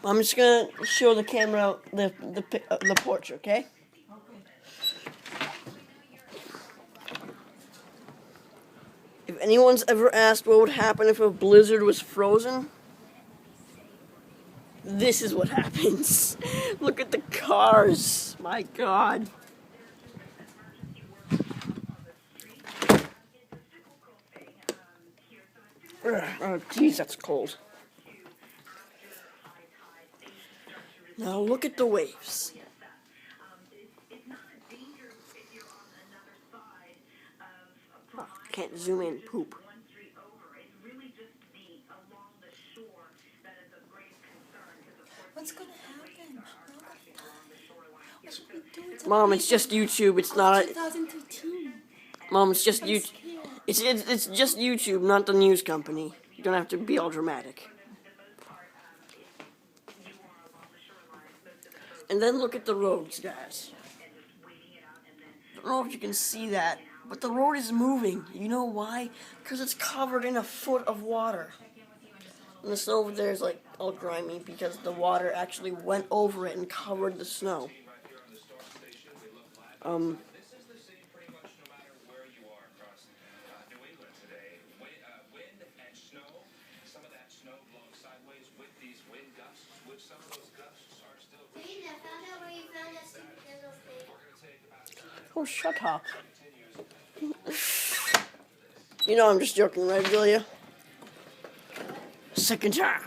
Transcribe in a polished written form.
I'm just gonna show the camera the porch, okay? If anyone's ever asked what would happen if a blizzard was frozen, this is what happens. Look at the cars. My God. Oh, jeez, that's cold. Now look at the waves. Oh, can't zoom in. Poop. What's gonna happen? What should we do? Mom, it's just YouTube. It's not. 2013. Mom, it's just YouTube. It's just YouTube, not the news company. You don't have to be all dramatic. And then look at the roads, guys. I don't know if you can see that, but the road is moving. You know why? Because it's covered in a foot of water. And the snow over there is like all grimy because the water actually went over it and covered the snow. Oh, shut up. You know I'm just joking, right, Julia? Second time.